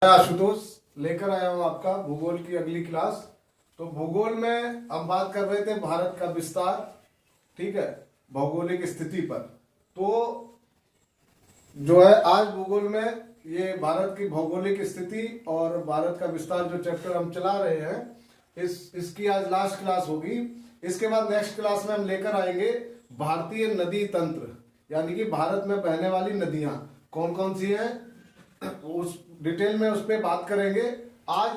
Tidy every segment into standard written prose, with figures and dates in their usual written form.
मैं आशुतोष लेकर आया हूं आपका भूगोल की अगली क्लास। तो भूगोल में हम बात कर रहे थे भारत का विस्तार, ठीक है, भौगोलिक स्थिति पर। तो जो है आज भूगोल में ये भारत की भौगोलिक स्थिति और भारत का विस्तार जो चैप्टर हम चला रहे हैं, इसकी आज लास्ट क्लास होगी। इसके बाद नेक्स्ट क्लास में हम लेकर आएंगे भारतीय नदी तंत्र, यानी कि भारत में बहने वाली नदियां कौन कौन सी हैं, उस डिटेल में उस पर बात करेंगे। आज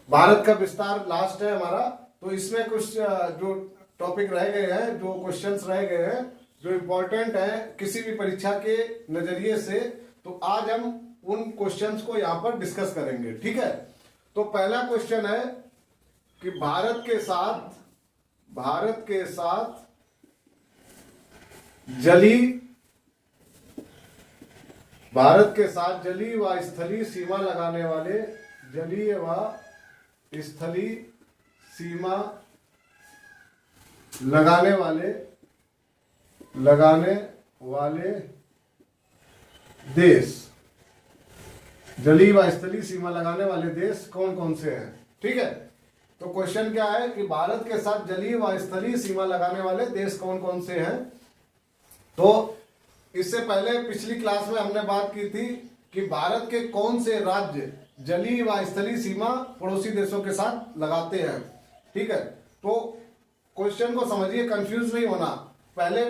भारत का विस्तार लास्ट है हमारा, तो इसमें कुछ जो टॉपिक रह गए हैं, जो क्वेश्चंस रह गए हैं, जो इम्पोर्टेंट है किसी भी परीक्षा के नजरिए से, तो आज हम उन क्वेश्चंस को यहाँ पर डिस्कस करेंगे, ठीक है। तो पहला क्वेश्चन है कि भारत के साथ जलीय व स्थलीय सीमा लगाने वाले देश कौन कौन से हैं, ठीक है। तो क्वेश्चन क्या है कि भारत के साथ जलीय व स्थलीय सीमा लगाने वाले देश कौन कौन से हैं। तो इससे पहले पिछली क्लास में हमने बात की थी कि भारत के कौन से राज्य जलीय व स्थलीय सीमा पड़ोसी देशों के साथ लगाते हैं, ठीक है। तो क्वेश्चन को समझिए, कंफ्यूज नहीं होना। पहले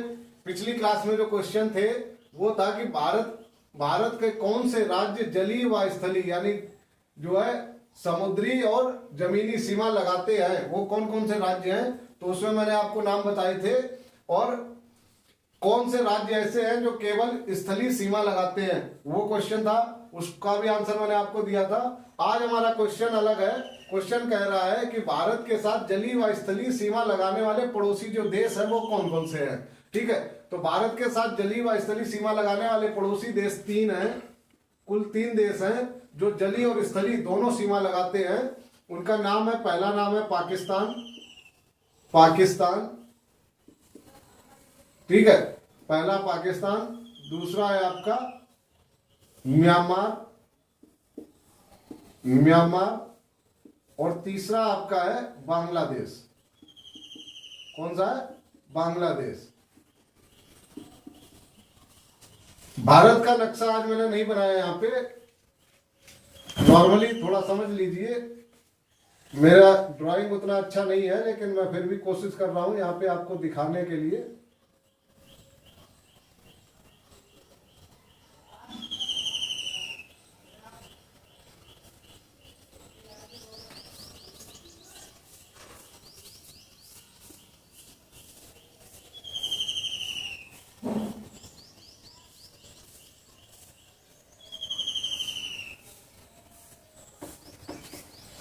पिछली क्लास में जो क्वेश्चन थे वो था कि भारत के कौन से राज्य जलीय व स्थलीय यानी जो है समुद्री और जमीनी सीमा लगाते हैं, वो कौन कौन से राज्य हैं। तो उसमें मैंने आपको नाम बताए थे, और कौन से राज्य ऐसे हैं जो केवल स्थलीय सीमा लगाते हैं, वो क्वेश्चन था, उसका भी आंसर मैंने आपको दिया था। आज हमारा क्वेश्चन अलग है। क्वेश्चन कह रहा है कि भारत के साथ जलीय व स्थलीय सीमा लगाने वाले पड़ोसी जो देश है वो कौन कौन से हैं, ठीक है। तो भारत के साथ जलीय व स्थलीय सीमा लगाने वाले पड़ोसी देश 3 हैं, कुल 3 देश हैं जो जलीय और स्थलीय दोनों सीमा लगाते हैं। उनका नाम है, पहला नाम है पाकिस्तान, ठीक है, पहला पाकिस्तान। दूसरा है आपका म्यांमार, और तीसरा आपका है बांग्लादेश। कौन सा है? बांग्लादेश। भारत का नक्शा आज मैंने नहीं बनाया यहाँ पे, नॉर्मली थोड़ा समझ लीजिए, मेरा ड्राइंग उतना अच्छा नहीं है, लेकिन मैं फिर भी कोशिश कर रहा हूं यहाँ पे आपको दिखाने के लिए।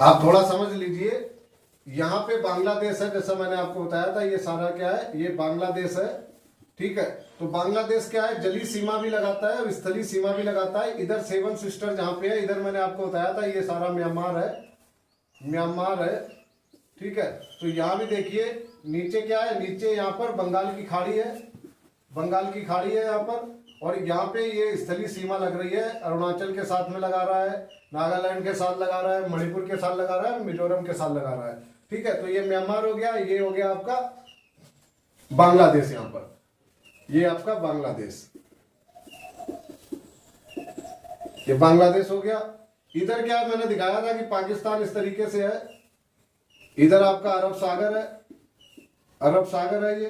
आप थोड़ा समझ लीजिए, यहाँ पे बांग्लादेश है, जैसा मैंने आपको बताया था, ये सारा क्या है, ये बांग्लादेश है, ठीक है। तो बांग्लादेश क्या है, जलीय सीमा भी लगाता है और स्थलीय सीमा भी लगाता है। इधर 7 सिस्टर जहाँ पे है, इधर मैंने आपको बताया था, ये सारा म्यांमार है, ठीक है। तो यहाँ भी देखिए नीचे क्या है, नीचे यहाँ पर बंगाल की खाड़ी है यहाँ पर, और यहाँ पे ये स्थलीय सीमा लग रही है, अरुणाचल के साथ में लगा रहा है, नागालैंड के साथ लगा रहा है, मणिपुर के साथ लगा रहा है, मिजोरम के साथ लगा रहा है, ठीक है। तो ये म्यांमार हो गया, ये हो गया आपका बांग्लादेश, यहाँ पर ये आपका बांग्लादेश, ये बांग्लादेश हो गया। इधर क्या मैंने दिखाया था कि पाकिस्तान इस तरीके से है, इधर आपका अरब सागर है, ये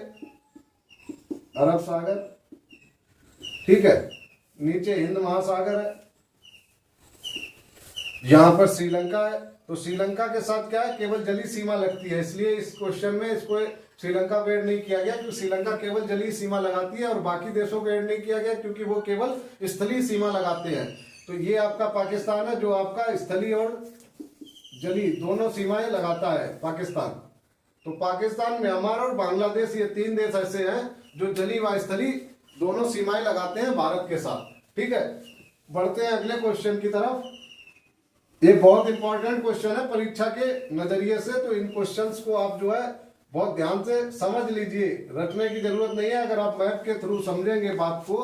अरब सागर, ठीक है। नीचे हिंद महासागर है, यहां पर श्रीलंका है। तो श्रीलंका के साथ क्या है, केवल जलीय सीमा लगती है, इसलिए इस क्वेश्चन में इसको श्रीलंका को ऐड नहीं किया गया, क्योंकि श्रीलंका केवल जलीय सीमा लगाती है, और बाकी देशों को ऐड नहीं किया गया क्योंकि वो केवल स्थलीय सीमा लगाते हैं। तो ये आपका पाकिस्तान है जो आपका स्थलीय और जलीय दोनों सीमाएं लगाता है, पाकिस्तान। तो पाकिस्तान, म्यांमार और बांग्लादेश, ये 3 देश ऐसे हैं जो जलीय व स्थलीय दोनों सीमाएं लगाते हैं भारत के साथ, ठीक है। बढ़ते हैं अगले क्वेश्चन की तरफ। ये बहुत इंपॉर्टेंट क्वेश्चन है परीक्षा के नजरिए से, तो इन क्वेश्चंस को आप जो है बहुत ध्यान से समझ लीजिए, रटने की जरूरत नहीं है। अगर आप मैथ के थ्रू समझेंगे बात को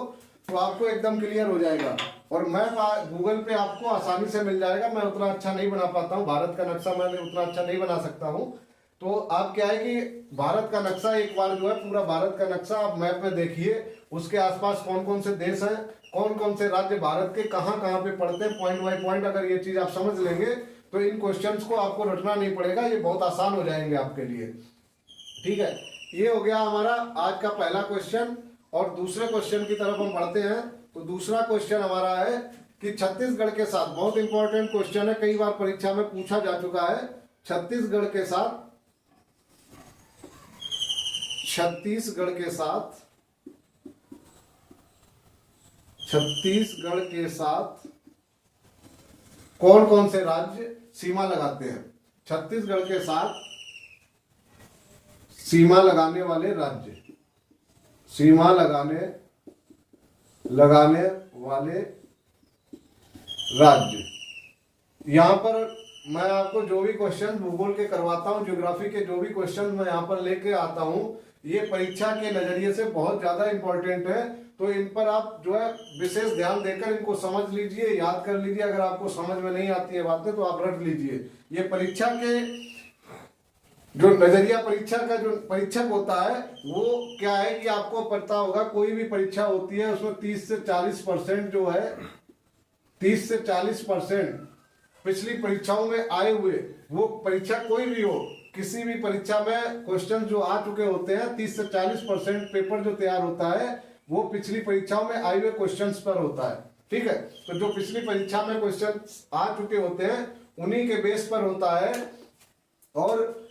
तो आपको एकदम क्लियर हो जाएगा। और मैप गूगल पे आपको आसानी से मिल जाएगा। मैं उतना अच्छा नहीं बना पाता हूँ, भारत का नक्शा मैं उतना अच्छा नहीं बना सकता हूँ। तो आप क्या है कि भारत का नक्शा एक बार जो है पूरा भारत का नक्शा आप मैप में देखिए, उसके आसपास कौन कौन से देश हैं, कौन कौन से राज्य भारत के कहाँ कहाँ पे पड़ते हैं, पॉइंट बाय पॉइंट अगर ये चीज आप समझ लेंगे तो इन क्वेश्चंस को आपको रटना नहीं पड़ेगा, ये बहुत आसान हो जाएंगे आपके लिए। ठीक है, ये हो गया हमारा आज का पहला क्वेश्चन। और दूसरे क्वेश्चन की तरफ हम बढ़ते हैं। तो दूसरा क्वेश्चन हमारा है कि छत्तीसगढ़ के साथ, बहुत इंपॉर्टेंट क्वेश्चन है, कई बार परीक्षा में पूछा जा चुका है। छत्तीसगढ़ के साथ कौन कौन से राज्य सीमा लगाते हैं? छत्तीसगढ़ के साथ सीमा लगाने वाले राज्य, सीमा लगाने वाले राज्य। यहां पर मैं आपको जो भी क्वेश्चन भूगोल के करवाता हूं, ज्योग्राफी के जो भी क्वेश्चन मैं यहां पर लेके आता हूं, ये परीक्षा के नजरिए से बहुत ज्यादा इंपॉर्टेंट है। तो इन पर आप जो है विशेष ध्यान देकर इनको समझ लीजिए, याद कर लीजिए। अगर आपको समझ में नहीं आती है बातें तो आप रट लीजिए। ये परीक्षा के जो नजरिया, परीक्षा का जो परीक्षक होता है वो क्या है कि आपको पता होगा, कोई भी परीक्षा होती है उसमें 30 से 40% जो है, 30 से 40% पिछली परीक्षाओं में आए हुए, वो परीक्षा कोई भी हो, किसी भी परीक्षा में क्वेश्चन जो आ चुके होते हैं, 30 से 40% पेपर जो तैयार होता है वो पिछली परीक्षाओं में आए हुए क्वेश्चंस पर होता है। ठीक है, तो जो पिछली परीक्षा में क्वेश्चन आ चुके होते हैं उन्हीं के बेस पर होता है। और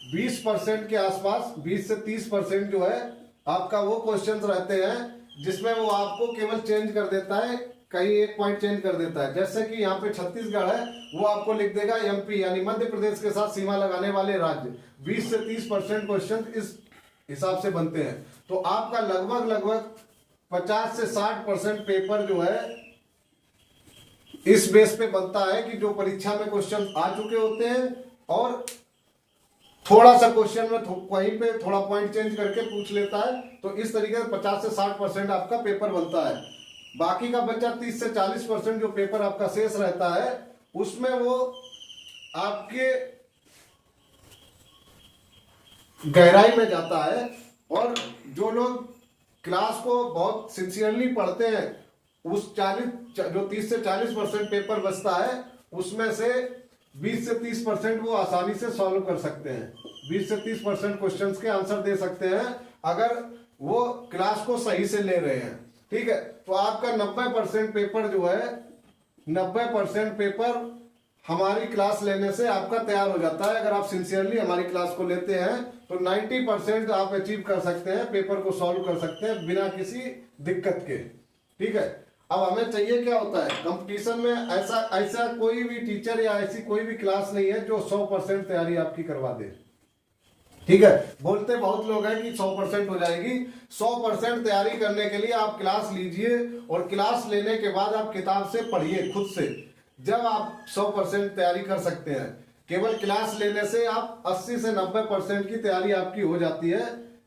20% के आसपास, 20 से 30% जो है आपका वो क्वेश्चंस रहते हैं जिसमें वो आपको केवल चेंज कर देता है, कहीं एक पॉइंट चेंज कर देता है। जैसे कि यहाँ पे छत्तीसगढ़ है, वो आपको लिख देगा एमपी, यानी मध्य प्रदेश के साथ सीमा लगाने वाले राज्य। 20 से 30% क्वेश्चन इस हिसाब से बनते हैं। तो आपका लगभग 50 से 60% पेपर जो है इस बेस पे बनता है कि जो परीक्षा में क्वेश्चन आ चुके होते हैं और थोड़ा सा क्वेश्चन में वहीं पे थोड़ा पॉइंट चेंज करके पूछ लेता है। तो इस तरीके से 50 से 60% आपका पेपर बनता है। बाकी का बच्चा 30 से 40% जो पेपर आपका शेष रहता है उसमें वो आपके गहराई में जाता है। और जो लोग क्लास को बहुत सिंसियरली पढ़ते हैं, उस 30 से 40% पेपर बचता है उसमें से 20 से 30% वो आसानी से सॉल्व कर सकते हैं। 20 से 30% क्वेश्चंस के आंसर दे सकते हैं अगर वो क्लास को सही से ले रहे हैं। ठीक है, तो आपका 90% पेपर जो है, 90% पेपर हमारी क्लास लेने से आपका तैयार हो जाता है। अगर आप सिंसियरली हमारी क्लास को लेते हैं तो 90% आप अचीव कर सकते हैं, पेपर को सॉल्व कर सकते हैं बिना किसी दिक्कत के। ठीक है, अब हमें चाहिए क्या होता है कंपटीशन में, ऐसा कोई भी टीचर या ऐसी कोई भी क्लास नहीं है जो 100% तैयारी आपकी करवा दे। ठीक है, बोलते बहुत लोग हैं कि 100% हो जाएगी। 100% तैयारी करने के लिए आप क्लास लीजिए और क्लास लेने के बाद आप किताब से पढ़िए खुद से, जब आप 100% तैयारी कर सकते हैं। केवल क्लास लेने से आप 80 से 90% की तैयारी आपकी हो जाती है,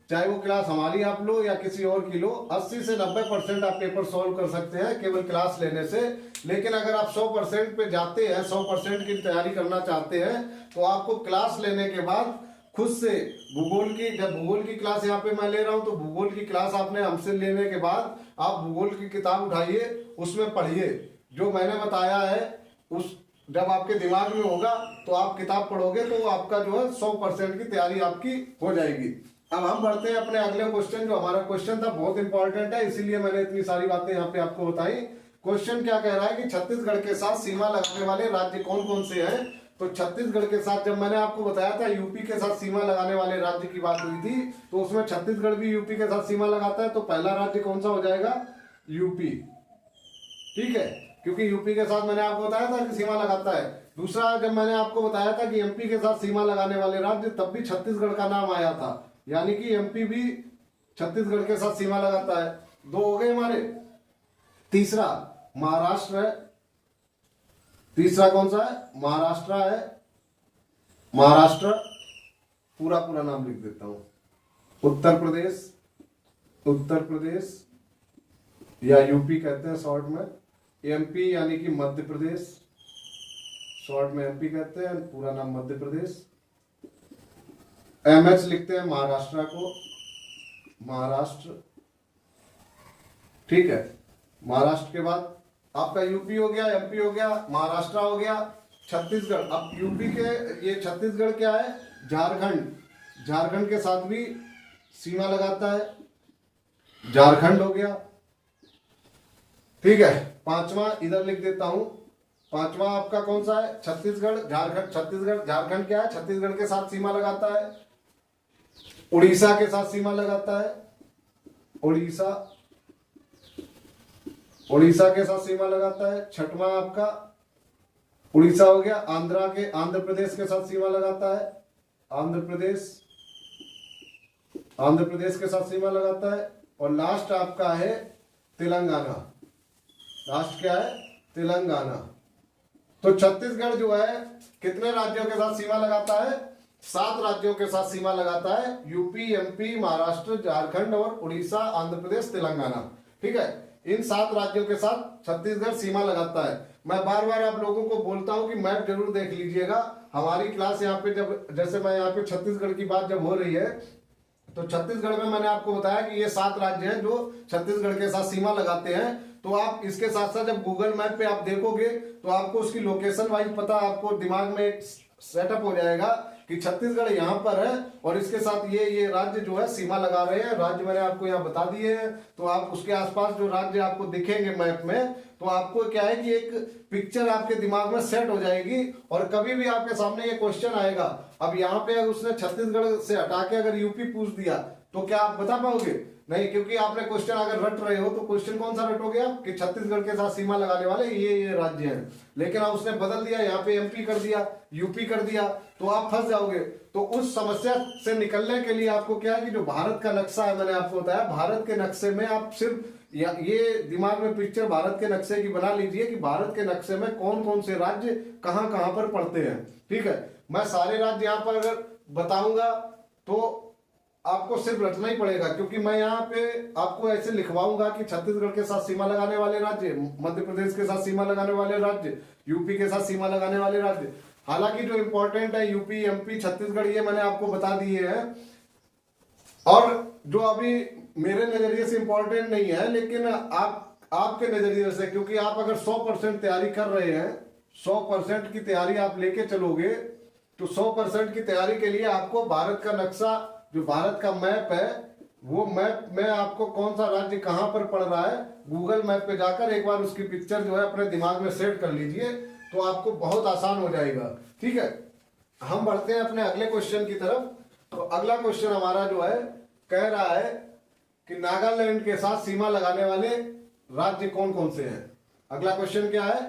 चाहे वो क्लास हमारी आप लो या किसी और की लो। 80 से 90% आप पेपर सॉल्व कर सकते हैं केवल क्लास लेने से। लेकिन अगर आप 100% पे जाते हैं, 100% की तैयारी करना चाहते हैं, तो आपको क्लास लेने के बाद खुद से भूगोल की, जब भूगोल की क्लास यहाँ पे मैं ले रहा हूँ तो भूगोल की क्लास आपने हमसे लेने के बाद आप भूगोल की किताब उठाइए, उसमें पढ़िए। जो मैंने बताया है उस जब आपके दिमाग में होगा तो आप किताब पढ़ोगे तो आपका जो है 100% की तैयारी आपकी हो जाएगी। अब हम बढ़ते हैं अपने अगले क्वेश्चन। जो हमारा क्वेश्चन था बहुत इंपॉर्टेंट है, इसीलिए मैंने इतनी सारी बातें यहाँ पे आपको बताई। क्वेश्चन क्या कह रहा है कि छत्तीसगढ़ के साथ सीमा लगाने वाले राज्य कौन कौन से हैं? तो छत्तीसगढ़ के साथ, जब मैंने आपको बताया था यूपी के साथ सीमा लगाने वाले राज्य की बात हुई थी, तो उसमें छत्तीसगढ़ भी यूपी के साथ सीमा लगाता है। तो पहला राज्य कौन सा हो जाएगा? यूपी। ठीक है, क्योंकि यूपी के साथ मैंने आपको बताया था कि सीमा लगाता है। दूसरा, जब मैंने आपको बताया था कि एमपी के साथ सीमा लगाने वाले राज्य, तब भी छत्तीसगढ़ का नाम आया था, यानी कि एमपी भी छत्तीसगढ़ के साथ सीमा लगाता है। 2 हो गए हमारे। तीसरा महाराष्ट्र है। तीसरा कौन सा है? महाराष्ट्र है। महाराष्ट्र, पूरा नाम लिख देता हूं। उत्तर प्रदेश या यूपी कहते हैं शॉर्ट में। एमपी यानी कि मध्य प्रदेश, शॉर्ट में एमपी कहते हैं, पूरा नाम मध्य प्रदेश। एमएच लिखते हैं महाराष्ट्र को, महाराष्ट्र, ठीक है। महाराष्ट्र के बाद आपका यूपी हो गया, एमपी हो गया, महाराष्ट्र हो गया, छत्तीसगढ़। अब यूपी के ये छत्तीसगढ़ क्या है, झारखंड, झारखंड के साथ भी सीमा लगाता है, झारखंड हो गया, ठीक है। पांचवा इधर लिख देता हूं, पांचवा आपका कौन सा है, छत्तीसगढ़, झारखंड, छत्तीसगढ़, झारखंड क्या है, छत्तीसगढ़ के साथ सीमा लगाता है, उड़ीसा के साथ सीमा लगाता है, उड़ीसा, उड़ीसा के साथ सीमा लगाता है। छठवां आपका उड़ीसा हो गया, आंध्र प्रदेश के साथ सीमा लगाता है, आंध्र प्रदेश, आंध्र प्रदेश के साथ सीमा लगाता है। और लास्ट आपका है तेलंगाना, लास्ट क्या है, तेलंगाना। तो छत्तीसगढ़ जो है कितने राज्यों के साथ सीमा लगाता है, 7 राज्यों के साथ सीमा लगाता है, यूपी, एमपी, महाराष्ट्र, झारखंड और उड़ीसा, आंध्र प्रदेश, तेलंगाना, ठीक है। इन 7 राज्यों के साथ छत्तीसगढ़ सीमा लगाता है। मैं बार बार आप लोगों को बोलता हूं कि मैप जरूर देख लीजिएगा। हमारी क्लास यहाँ पे जब, जैसे मैं यहाँ पे छत्तीसगढ़ की बात जब हो रही है, तो छत्तीसगढ़ में मैंने आपको बताया कि ये 7 राज्य हैं जो छत्तीसगढ़ के साथ सीमा लगाते हैं। तो आप इसके साथ साथ जब गूगल मैप पे आप देखोगे तो आपको उसकी लोकेशन वाइज पता, आपको दिमाग में एक सेटअप हो जाएगा कि छत्तीसगढ़ यहाँ पर है और इसके साथ ये राज्य जो है सीमा लगा रहे हैं। राज्य मैंने आपको यहाँ बता दिए हैं, तो आप उसके आसपास जो राज्य आपको दिखेंगे मैप में, तो आपको क्या है कि एक पिक्चर आपके दिमाग में सेट हो जाएगी। और कभी भी आपके सामने ये क्वेश्चन आएगा, अब यहाँ पे उसने छत्तीसगढ़ से हटा के अगर यूपी पूछ दिया तो क्या आप बता पाओगे, नहीं, क्योंकि आपने क्वेश्चन अगर रट रहे हो तो क्वेश्चन कौन सा रटोगे आप, कि छत्तीसगढ़ के साथ सीमा लगाने वाले ये राज्य हैं। लेकिन अब उसने बदल दिया, यहाँ पे एमपी कर दिया, यूपी कर दिया, तो आप फंस जाओगे। तो उस समस्या से निकलने के लिए आपको क्या है कि जो भारत का नक्शा है, मैंने आपको बताया, भारत के नक्शे में आप सिर्फ ये दिमाग में पिक्चर भारत के नक्शे की बना लीजिए कि भारत के नक्शे में कौन कौन से राज्य कहां कहां पर पड़ते हैं, ठीक है। मैं सारे राज्य यहाँ पर अगर बताऊंगा तो आपको सिर्फ रटना ही पड़ेगा, क्योंकि मैं यहाँ पे आपको ऐसे लिखवाऊंगा कि छत्तीसगढ़ के साथ सीमा लगाने वाले राज्य, मध्य प्रदेश के साथ सीमा लगाने वाले राज्य, यूपी के साथ सीमा लगाने वाले राज्य। हालांकि जो इंपॉर्टेंट है यूपी, एमपी, छत्तीसगढ़, ये मैंने आपको बता दिए हैं। और जो अभी मेरे नजरिए से इंपॉर्टेंट नहीं है, लेकिन आपके नजरिए से, क्योंकि आप अगर 100% तैयारी कर रहे हैं, 100% की तैयारी आप लेके चलोगे, तो 100% की तैयारी के लिए आपको भारत का नक्शा, जो भारत का मैप है, वो मैप में आपको कौन सा राज्य कहां पर पड़ रहा है, गूगल मैप पे जाकर एक बार उसकी पिक्चर जो है अपने दिमाग में सेट कर लीजिए, तो आपको बहुत आसान हो जाएगा, ठीक है। हम बढ़ते हैं अपने अगले क्वेश्चन की तरफ। तो अगला क्वेश्चन हमारा जो है कह रहा है कि नागालैंड के साथ सीमा लगाने वाले राज्य कौन कौन से हैं। अगला क्वेश्चन क्या है,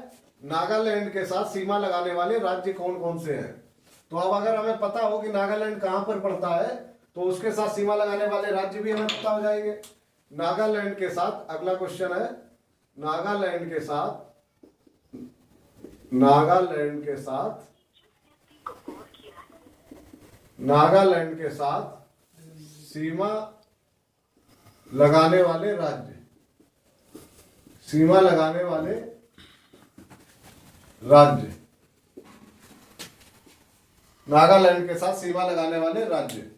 नागालैंड के साथ सीमा लगाने वाले राज्य कौन कौन से हैं। तो अब अगर हमें पता हो कि नागालैंड कहां पर पड़ता है, तो उसके साथ सीमा लगाने वाले राज्य भी हमें पता हो जाएंगे। नागालैंड के साथ अगला क्वेश्चन है, नागालैंड के साथ, नागालैंड के साथ, नागालैंड के साथ सीमा लगाने वाले राज्य, सीमा लगाने वाले राज्य, नागालैंड के साथ सीमा लगाने वाले राज्य,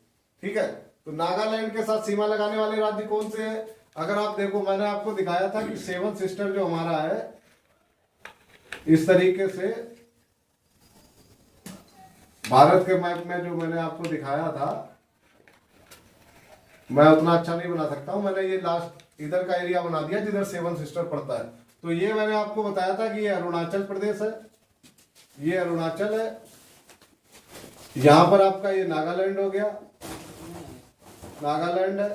ठीक है। तो नागालैंड के साथ सीमा लगाने वाले राज्य कौन से हैं। अगर आप देखो, मैंने आपको दिखाया था कि 7 सिस्टर जो हमारा है, इस तरीके से भारत के मैप में जो मैंने आपको दिखाया था, मैं उतना अच्छा नहीं बना सकता हूं, मैंने ये लास्ट इधर का एरिया बना दिया जिधर 7 सिस्टर पड़ता है। तो ये मैंने आपको बताया था कि ये अरुणाचल प्रदेश है, ये अरुणाचल है, यहां पर आपका ये नागालैंड हो गया, नागालैंड है,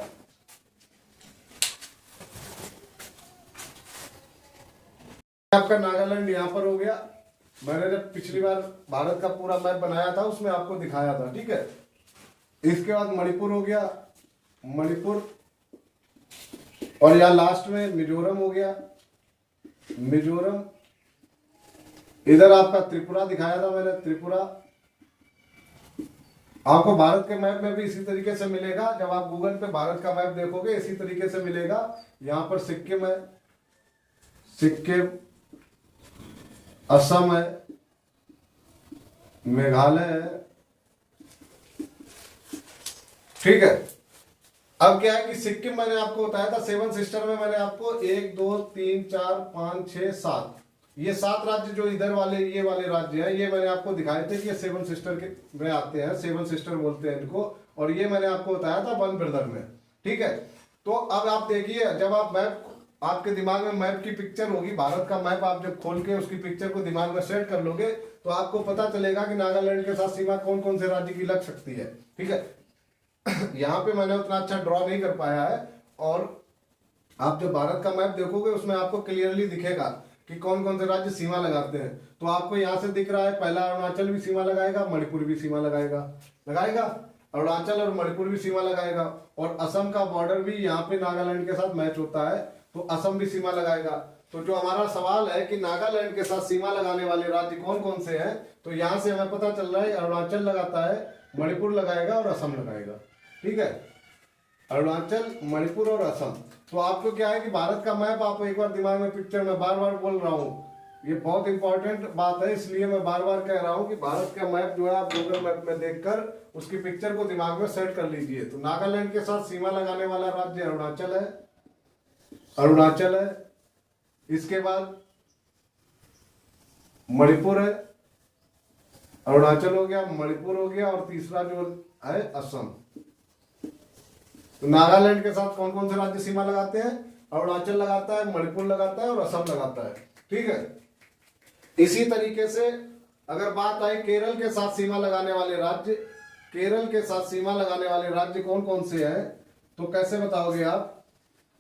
आपका नागालैंड यहां पर हो गया। मैंने जब पिछली बार भारत का पूरा मैप बनाया था उसमें आपको दिखाया था, ठीक है। इसके बाद मणिपुर हो गया, मणिपुर, और यहां लास्ट में मिजोरम हो गया, मिजोरम। इधर आपका त्रिपुरा दिखाया था मैंने, त्रिपुरा। आपको भारत के मैप में भी इसी तरीके से मिलेगा, जब आप गूगल पे भारत का मैप देखोगे इसी तरीके से मिलेगा। यहां पर सिक्किम है, सिक्किम, असम है, मेघालय है। ठीक है। अब क्या है कि सिक्किम मैंने आपको बताया था, सेवन सिस्टर में मैंने आपको 1 2 3 4 5 6 7 ये 7 राज्य जो इधर वाले ये वाले राज्य हैं, ये मैंने आपको दिखाए थे कि ये सेवन सिस्टर के में आते हैं, सेवन सिस्टर बोलते हैं इनको। और ये मैंने आपको बताया था वन ब्रदर में। ठीक है। तो अब आप देखिए, जब आप मैप, आपके दिमाग में मैप की पिक्चर होगी, भारत का मैप आप जब खोल के उसकी पिक्चर को दिमाग में सेट कर लोगे तो आपको पता चलेगा कि नागालैंड के साथ सीमा कौन कौन से राज्य की लग सकती है। ठीक है। यहाँ पे मैंने उतना अच्छा ड्रॉ नहीं कर पाया है, और आप जब भारत का मैप देखोगे उसमें आपको क्लियरली दिखेगा कि कौन कौन से राज्य सीमा लगाते हैं। तो आपको यहाँ से दिख रहा है, पहला अरुणाचल भी सीमा लगाएगा, मणिपुर भी सीमा लगाएगा, अरुणाचल और मणिपुर भी सीमा लगाएगा, और असम का बॉर्डर भी यहाँ पे नागालैंड के साथ मैच होता है, तो असम भी सीमा लगाएगा। तो जो हमारा सवाल है कि नागालैंड के साथ सीमा लगाने वाले राज्य कौन कौन से हैं, तो यहाँ से हमें पता चल रहा है अरुणाचल लगाता है, मणिपुर लगाएगा और असम लगाएगा। ठीक है। अरुणाचल, मणिपुर और असम। तो आपको क्या है कि भारत का मैप आप एक बार दिमाग में पिक्चर में बार बार बोल रहा हूँ, ये बहुत इंपॉर्टेंट बात है, इसलिए मैं बार बार कह रहा हूँ कि भारत का मैप जो है आप गूगल मैप में देखकर उसकी पिक्चर को दिमाग में सेट कर लीजिए। तो नागालैंड के साथ सीमा लगाने वाला राज्य अरुणाचल है, इसके बाद मणिपुर है, अरुणाचल हो गया, मणिपुर हो गया, और तीसरा जो है असम। तो नागालैंड के साथ कौन कौन से राज्य सीमा लगाते हैं? अरुणाचल लगाता है, मणिपुर लगाता है और असम लगाता है। ठीक है। इसी तरीके से अगर बात आई केरल के साथ सीमा लगाने वाले राज्य, केरल के साथ सीमा लगाने वाले राज्य कौन कौन से हैं, तो कैसे बताओगे आप?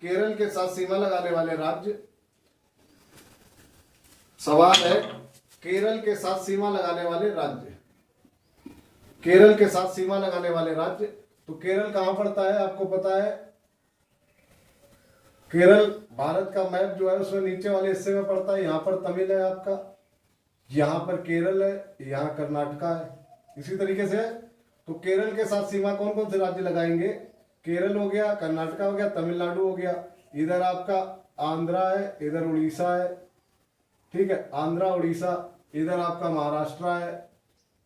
केरल के साथ सीमा लगाने वाले राज्य, सवाल है केरल के साथ सीमा लगाने वाले राज्य, केरल के साथ सीमा लगाने वाले राज्य। तो केरल कहां पड़ता है आपको पता है? केरल भारत का मैप जो है उसमें नीचे वाले हिस्से में पड़ता है। यहां पर तमिल है आपका, यहां पर केरल है, यहां कर्नाटका है। इसी तरीके से तो केरल के साथ सीमा कौन कौन से राज्य लगाएंगे? केरल हो गया, कर्नाटका हो गया, तमिलनाडु हो गया, इधर आपका आंध्रा है, इधर उड़ीसा है। ठीक है, आंध्रा उड़ीसा, इधर आपका महाराष्ट्र है।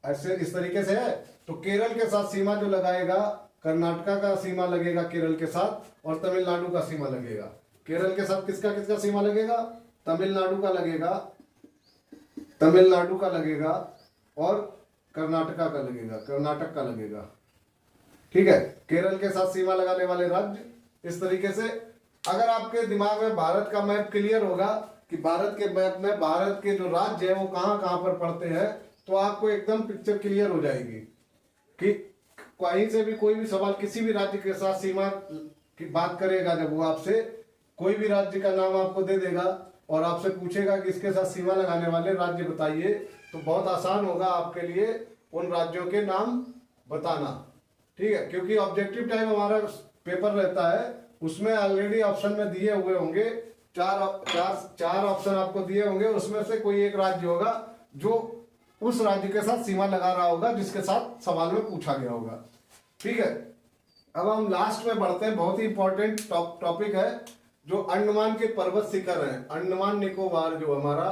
ऐसे इस तरीके से है। तो केरल के साथ सीमा जो लगाएगा, कर्नाटका का सीमा लगेगा केरल के साथ, और तमिलनाडु का सीमा लगेगा। केरल के साथ किसका किसका सीमा लगेगा? तमिलनाडु का लगेगा, तमिलनाडु का लगेगा, और कर्नाटक का लगेगा। ठीक है। केरल के साथ सीमा लगाने वाले राज्य इस तरीके से। अगर आपके दिमाग में भारत का मैप क्लियर होगा कि भारत के मैप में भारत के जो राज्य है वो कहां कहां पर पड़ते हैं, तो आपको एकदम पिक्चर क्लियर हो जाएगी कि कहीं से भी कोई भी सवाल किसी भी राज्य के साथ सीमा की बात करेगा, जब वो आपसे कोई भी राज्य का नाम आपको दे देगा और आपसे पूछेगा कि इसके साथ सीमा लगाने वाले राज्य बताइए, तो बहुत आसान होगा आपके लिए उन राज्यों के नाम बताना। ठीक है। क्योंकि ऑब्जेक्टिव टाइम हमारा पेपर रहता है, उसमें ऑलरेडी ऑप्शन में दिए हुए होंगे, चार ऑप्शन आपको दिए होंगे, उसमें से कोई एक राज्य होगा जो उस राज्य के साथ सीमा लगा रहा होगा जिसके साथ सवाल में पूछा गया होगा। ठीक है। अब हम लास्ट में बढ़ते हैं, बहुत ही इंपॉर्टेंट टॉपिक है जो अंडमान के पर्वत शिखर है। अंडमान निकोबार जो हमारा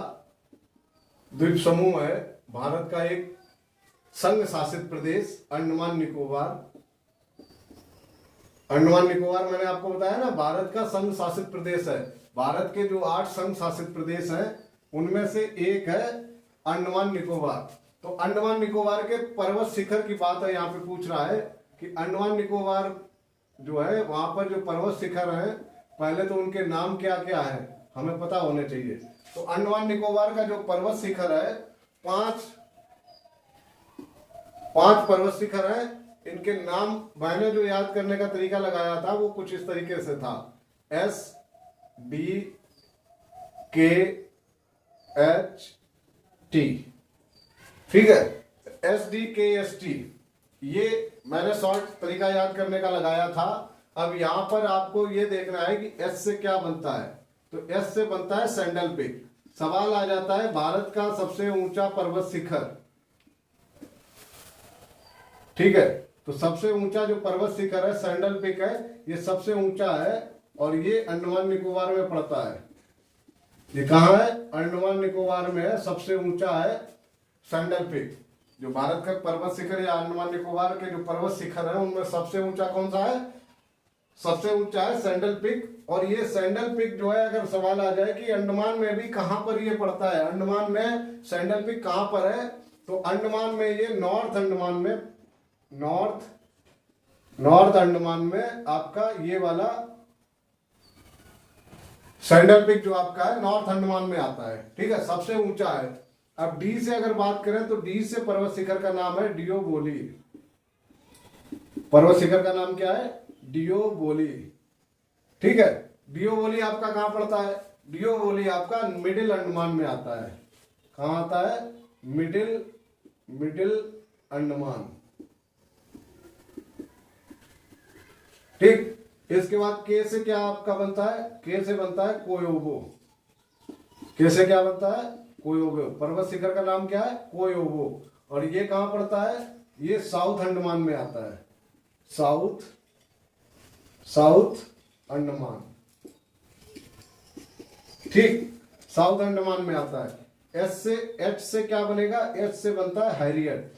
द्वीप समूह है, भारत का एक संघ शासित प्रदेश अंडमान निकोबार। अंडमान निकोबार मैंने आपको बताया ना, भारत का संघ शासित प्रदेश है। भारत के जो 8 संघ शासित प्रदेश हैं उनमें से एक है अंडमान निकोबार। तो अंडमान निकोबार के पर्वत शिखर की बात है, यहाँ पे पूछ रहा है कि अंडमान निकोबार जो है वहां पर जो पर्वत शिखर है, पहले तो उनके नाम क्या क्या है हमें पता होने चाहिए। तो अंडमान निकोबार का जो पर्वत शिखर है, 5 पर्वत शिखर है। इनके नाम मैंने जो याद करने का तरीका लगाया था वो कुछ इस तरीके से था, SDKHT। ठीक है, SDKHT ये मैंने शॉर्ट तरीका याद करने का लगाया था। अब यहां पर आपको ये देखना है कि S से क्या बनता है। तो S से बनता है सैंडल पिक। सवाल आ जाता है भारत का सबसे ऊंचा पर्वत शिखर। ठीक है, तो सबसे ऊंचा जो पर्वत शिखर है सैंडल पिक है, ये सबसे ऊंचा है और ये अंडमान निकोबार में पड़ता है। ये कहाँ है? अंडमान निकोबार में है। सबसे ऊंचा है सैंडल पीक। जो भारत का पर्वत शिखर या अंडमान निकोबार के जो पर्वत शिखर है उनमें सबसे ऊंचा कौन सा है? सबसे ऊंचा है सैंडल पीक। और ये सैंडल पीक जो है, अगर सवाल आ जाए कि अंडमान में भी कहां पर ये पड़ता है, अंडमान में सैंडल पीक कहां पर है, तो अंडमान में ये नॉर्थ अंडमान में, नॉर्थ अंडमान में आपका ये वाला सैंडल पीक जो आपका है नॉर्थ अंडमान में आता है। ठीक है, सबसे ऊंचा है। अब डी से अगर बात करें तो डी से पर्वत शिखर का नाम है डियोबोली। पर्वत शिखर का नाम क्या है? डियोबोली। ठीक है, डियोबोली आपका कहां पड़ता है? डियोबोली आपका मिडिल अंडमान में आता है। कहां आता है? मिडिल अंडमान। ठीक, इसके बाद के से क्या आपका बनता है? के से बनता है कोयोबो। के से क्या बनता है? कोयोबो। पर्वत शिखर का नाम क्या है? कोयोबो। और ये कहां पड़ता है? ये साउथ अंडमान में आता है। साउथ अंडमान। ठीक, साउथ अंडमान में आता है। एच से क्या बनेगा? एच से बनता है हैरियट।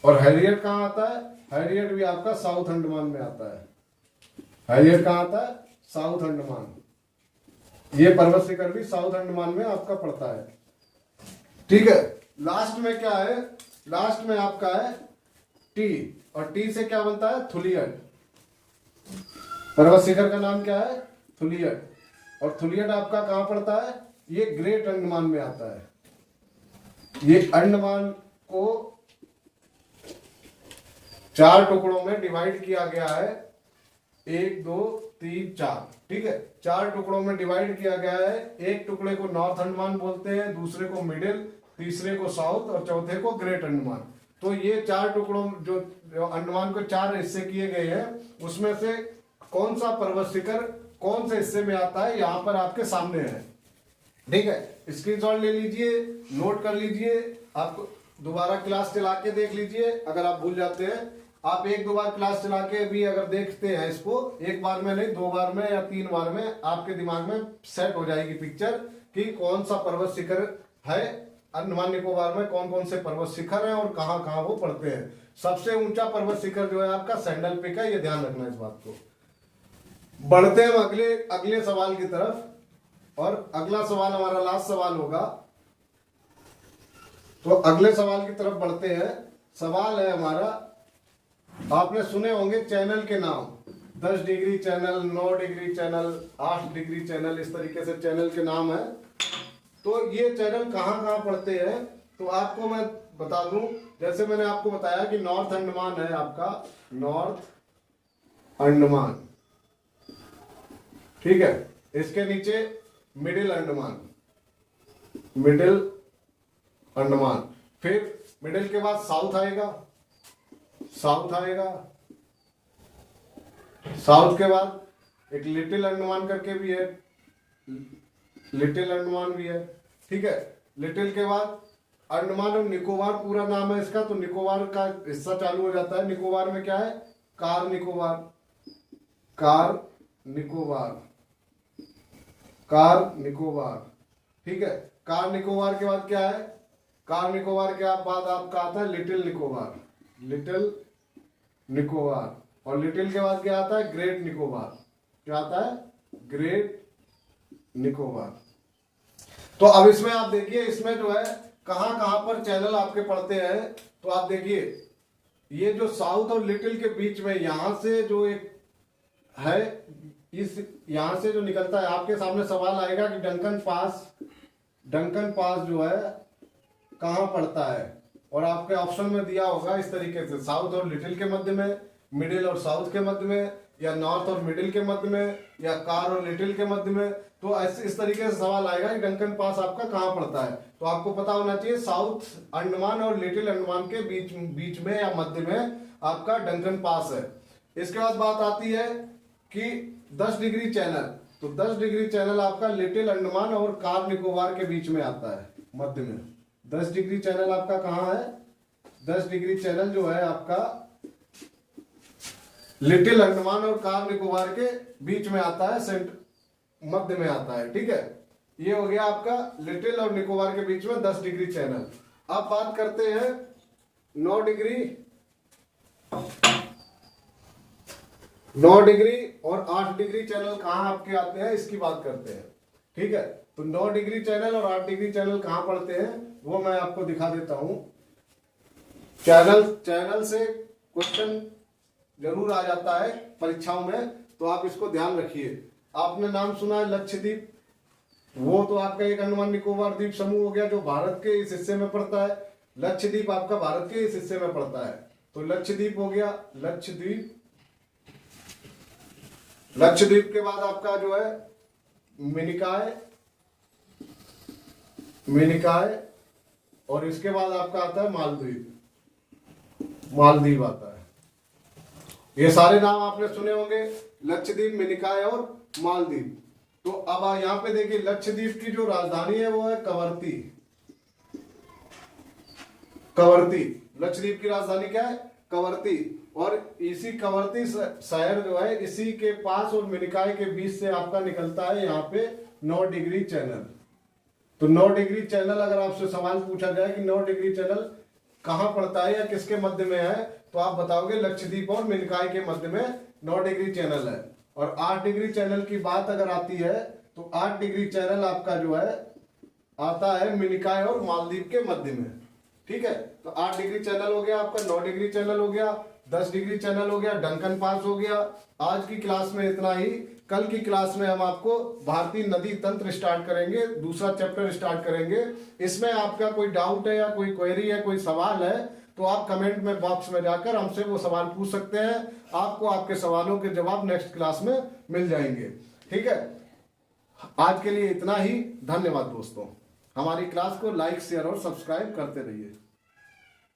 और हैरियट कहां आता है? हैरियट भी आपका साउथ अंडमान में आता है। हैरियट कहां आता है? साउथ अंडमान। ये पर्वत शिखर भी साउथ अंडमान में आपका पड़ता है। ठीक है, लास्ट में क्या है? लास्ट में आपका है टी। और टी से क्या बनता है? थुलियट। पर्वत शिखर का नाम क्या है? थुलियट। और थुलियट आपका कहां पड़ता है? ये ग्रेट अंडमान में आता है। ये अंडमान को 4 टुकड़ों में डिवाइड किया गया है। 1 2 3 4। ठीक है, 4 टुकड़ों में डिवाइड किया गया है। एक टुकड़े को नॉर्थ अंडमान बोलते हैं, दूसरे को मिडिल, तीसरे को साउथ और चौथे को ग्रेट अंडमान। तो ये 4 टुकड़ों जो अंडमान को 4 हिस्से किए गए हैं, उसमें से कौन सा पर्वत शिखर कौन से हिस्से में आता है यहां पर आपके सामने है। ठीक है, स्क्रीनशॉट ले लीजिए, नोट कर लीजिए। आप दोबारा क्लास चला के देख लीजिए। अगर आप भूल जाते हैं, आप 1-2 बार क्लास चला के भी अगर देखते हैं इसको, 1 बार में नहीं 2 बार में या 3 बार में आपके दिमाग में सेट हो जाएगी पिक्चर कि कौन सा पर्वत शिखर है अंडमान निकोबार में, कौन कौन से पर्वत शिखर हैं और कहां कहां वो पड़ते हैं। सबसे ऊंचा पर्वत शिखर जो है आपका सैंडल पीक है, ये ध्यान रखना इस बात को। बढ़ते हैं अगले सवाल की तरफ। और अगला सवाल हमारा लास्ट सवाल होगा, तो अगले सवाल की तरफ बढ़ते हैं। सवाल है हमारा, आपने सुने होंगे चैनल के नाम, 10 degree channel, 9 degree channel, 8 degree channel, इस तरीके से चैनल के नाम है। तो ये चैनल कहां कहां पड़ते हैं, तो आपको मैं बता दूं। जैसे मैंने आपको बताया कि नॉर्थ अंडमान है आपका, नॉर्थ अंडमान। ठीक है, इसके नीचे मिडिल अंडमान, फिर मिडिल के बाद साउथ आएगा, साउथ के बाद एक लिटिल अंडमान करके भी है, लिटिल अंडमान भी है। ठीक है, लिटिल के बाद अंडमान और निकोबार पूरा नाम है इसका, तो निकोबार का हिस्सा चालू हो जाता है। निकोबार में क्या है? कार निकोबार। ठीक है, कार निकोबार के बाद क्या है? कार निकोबार के बाद आपका आता है लिटिल निकोबार। और लिटिल के बाद क्या आता है? ग्रेट निकोबार। क्या आता है? ग्रेट निकोबार। तो अब इसमें आप देखिए, इसमें जो है कहां कहां पर चैनल आपके पड़ते हैं। तो आप देखिए, ये जो साउथ और लिटिल के बीच में यहां से जो एक है, इस यहां से जो निकलता है, आपके सामने सवाल आएगा कि डंकन पास जो है कहां पड़ता है। और आपके ऑप्शन में दिया होगा इस तरीके से, साउथ और लिटिल के मध्य में, मिडिल और साउथ के मध्य में, या नॉर्थ और मिडिल के मध्य में, या कार और लिटिल के मध्य में। तो ऐसे इस तरीके से सवाल आएगा कि डंकन पास आपका कहां पड़ता है। तो आपको पता होना चाहिए साउथ अंडमान और लिटिल अंडमान के बीच में या मध्य में आपका डंकन पास है। इसके बाद बात आती है कि 10 डिग्री चैनल। तो 10 डिग्री चैनल आपका लिटिल अंडमान और कार निकोबार के बीच में आता है, मध्य में। 10 डिग्री चैनल आपका कहां है? 10 डिग्री चैनल जो है आपका लिटिल अंडमान और कार निकोबार के बीच में आता है, मध्य में आता है। ठीक है, ये हो गया आपका लिटिल और निकोबार के बीच में 10 डिग्री चैनल। अब बात करते हैं 9 डिग्री, 9 डिग्री और 8 डिग्री चैनल कहाँ आपके आते हैं, इसकी बात करते हैं। ठीक है, तो 9 डिग्री चैनल और 8 डिग्री चैनल कहाँ पड़ते हैं वो मैं आपको दिखा देता हूं। चैनल से क्वेश्चन जरूर आ जाता है परीक्षाओं में, तो आप इसको ध्यान रखिए। आपने नाम सुना है लक्षद्वीप, वो तो आपका एक अंडमान निकोबार द्वीप समूह हो गया जो भारत के इस हिस्से में पड़ता है। लक्षद्वीप आपका भारत के इस हिस्से में पड़ता है, तो लक्षद्वीप हो गया लक्षद्वीप। लक्षद्वीप के बाद आपका जो है मिनिकॉय, मिनिकॉय, और इसके बाद आपका आता है मालदीव, मालदीव आता है। ये सारे नाम आपने सुने होंगे, लक्षद्वीप, मिनिकॉय और मालदीव। तो अब यहां पे देखिए लक्षद्वीप की जो राजधानी है वो है कवरत्ती। कवरत्ती, लक्षद्वीप की राजधानी क्या है, कवरत्ती। और इसी कवरत्ती शहर जो है इसी के पास और मिनिकॉय के बीच से आपका निकलता है यहाँ पे 9 डिग्री चैनल। तो 9 डिग्री चैनल अगर आपसे सवाल पूछा जाए कि 9 डिग्री चैनल कहाँ पड़ता है या किसके मध्य में है, तो आप बताओगे लक्षद्वीप और मिनिकॉय के मध्य में 9 डिग्री चैनल है। और 8 डिग्री चैनल की बात अगर आती है तो 8 डिग्री चैनल आपका जो है आता है मिनिकॉय और मालदीव के मध्य में। ठीक है, तो 8 डिग्री चैनल हो गया आपका, 9 डिग्री चैनल हो गया, 10 डिग्री चैनल हो गया, डंकन पास हो गया। आज की क्लास में इतना ही। कल की क्लास में हम आपको भारतीय नदी तंत्र स्टार्ट करेंगे, दूसरा चैप्टर स्टार्ट करेंगे। इसमें आपका कोई डाउट है या कोई क्वेरी है, कोई सवाल है, तो आप कमेंट में बॉक्स में जाकर हमसे वो सवाल पूछ सकते हैं। आपको आपके सवालों के जवाब नेक्स्ट क्लास में मिल जाएंगे। ठीक है, आज के लिए इतना ही। धन्यवाद दोस्तों, हमारी क्लास को लाइक, शेयर और सब्सक्राइब करते रहिए।